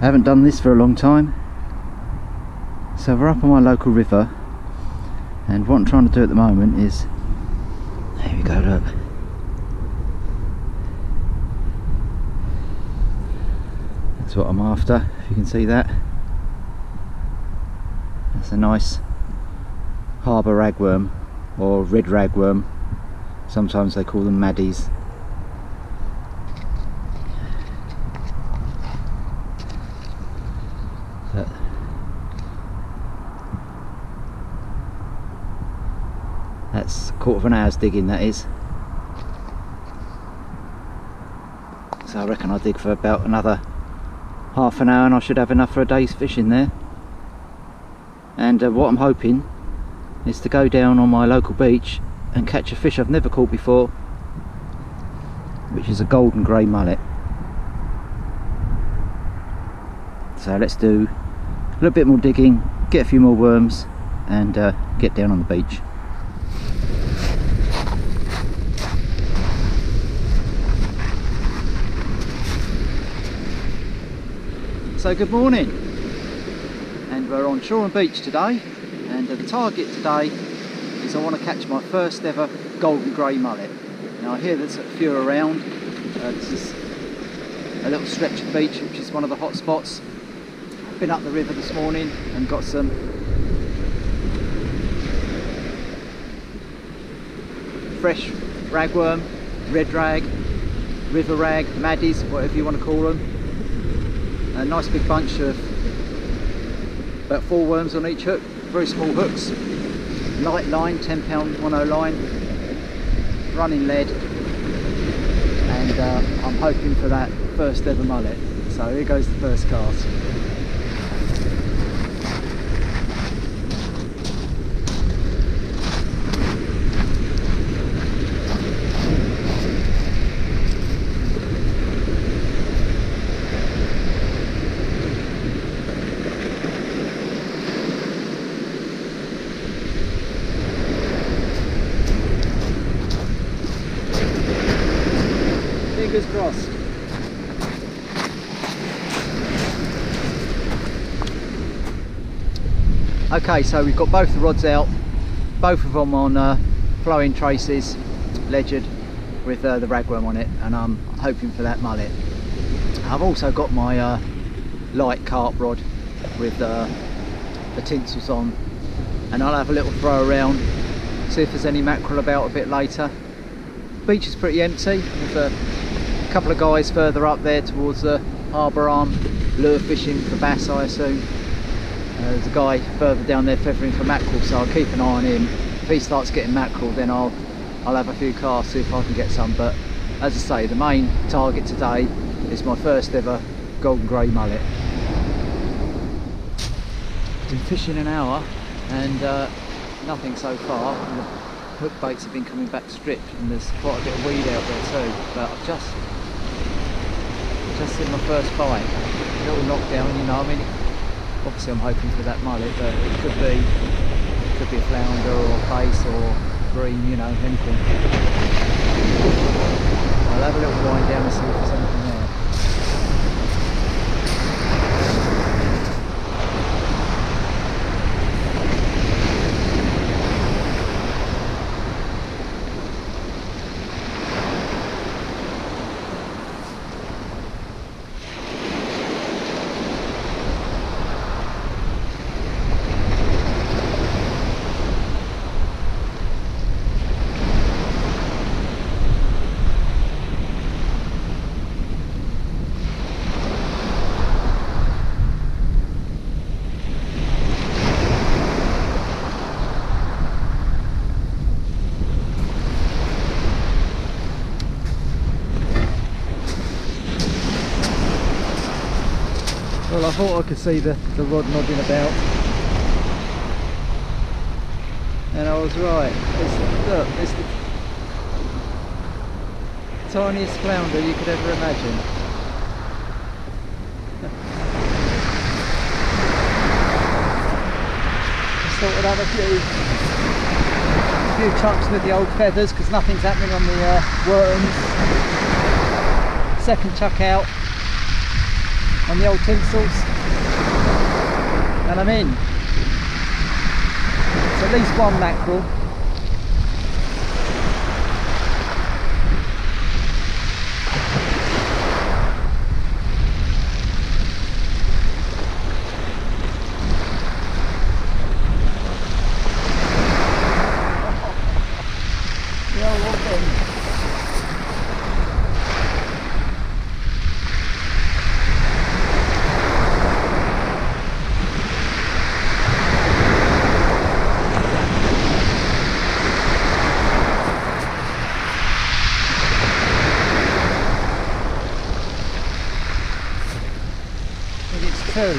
I haven't done this for a long time. So we're up on my local river, and what I'm trying to do at the moment is, there we go, look. That's what I'm after, if you can see that. That's a nice harbour ragworm, or red ragworm. Sometimes they call them maddies. But that's a quarter of an hour's digging, that is. So I reckon I'll dig for about another half an hour and I should have enough for a day's fishing there. And what I'm hoping is to go down on my local beach and catch a fish I've never caught before, which is a golden grey mullet. So let's do a little bit more digging, get a few more worms, and get down on the beach. So good morning, and we're on Shoreham Beach today, and the target today is I want to catch my first ever golden grey mullet. Now I hear there's a few around. This is a little stretch of beach which is one of the hot spots. I've been up the river this morning and got some fresh ragworm, red rag, river rag, maddies, whatever you want to call them. A nice big bunch of about 4 worms on each hook, very small hooks, light line, 10 pound 10 line, running lead, and I'm hoping for that first ever mullet. So here goes the first cast. Fingers crossed. Okay, so we've got both the rods out, both of them on flowing traces, ledgered, with the ragworm on it, and I'm hoping for that mullet. I've also got my light carp rod with the tinsels on, and I'll have a little throw around, see if there's any mackerel about a bit later. The beach is pretty empty. There's a couple of guys further up there towards the harbour arm, lure fishing for bass, I assume. There's a guy further down there feathering for mackerel, so I'll keep an eye on him. If he starts getting mackerel, then I'll have a few casts, see if I can get some. But as I say, the main target today is my first ever golden grey mullet. Been fishing an hour and nothing so far. And the hook baits have been coming back stripped, and there's quite a bit of weed out there too. But I've just in my first bite, a little knockdown, you know. I mean, obviously I'm hoping for that mullet, but it could be a flounder or a bass or green, you know, anything. I'll have a little wind down and see if there's anything there. Well, I thought I could see the rod nodding about, and I was right. Look, it's the tiniest flounder you could ever imagine. Just thought I'd have a few chucks with the old feathers because nothing's happening on the worms. Second chuck out, on the old tinsels, and I'm in. It's at least one mackerel. Two. Oh.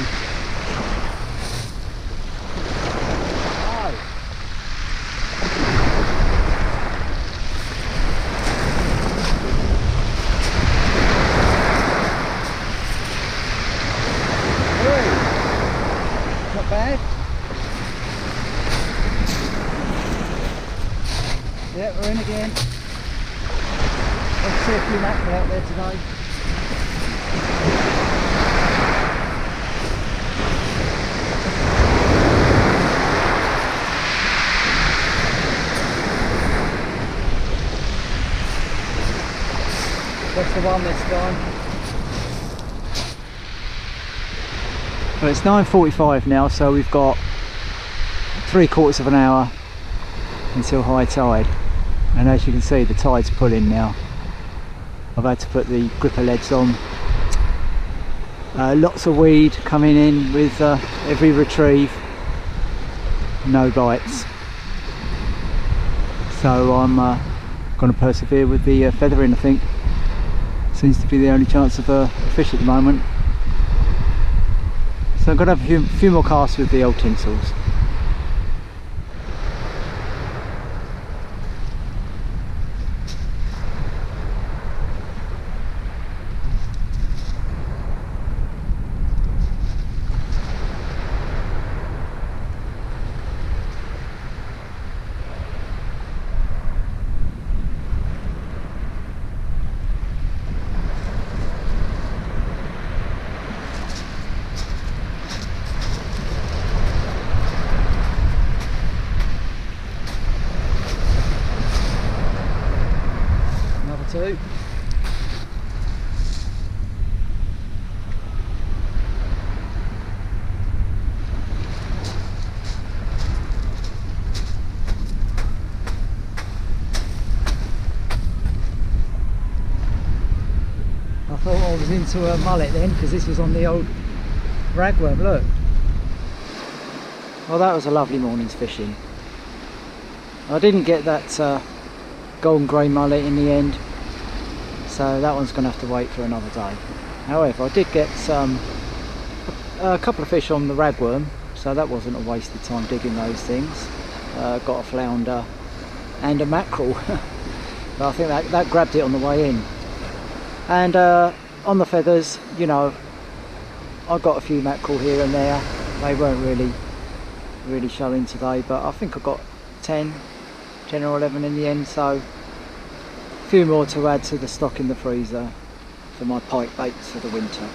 3. Not bad. Yeah, we're in again. Let's see a few mackerel out there today. That's the one this time. Well, it's 9:45 now, so we've got 3/4 of an hour until high tide, and as you can see the tide's pulling now. I've had to put the gripper leads on. Lots of weed coming in with every retrieve, no bites, so I'm going to persevere with the feathering. I think seems to be the only chance of a fish at the moment, so I'm going to have a few more casts with the old tinsels. Two. I thought I was into a mullet then, because this was on the old ragworm. Look. Well, that was a lovely morning's fishing. I didn't get that golden grey mullet in the end, so that one's going to have to wait for another day. However, I did get a couple of fish on the ragworm, so that wasn't a waste of time digging those things. Got a flounder and a mackerel. But I think that grabbed it on the way in. And on the feathers, you know, I got a few mackerel here and there. They weren't really showing today, but I think I got 10 or 11 in the end, so a few more to add to the stock in the freezer for my pike baits for the winter.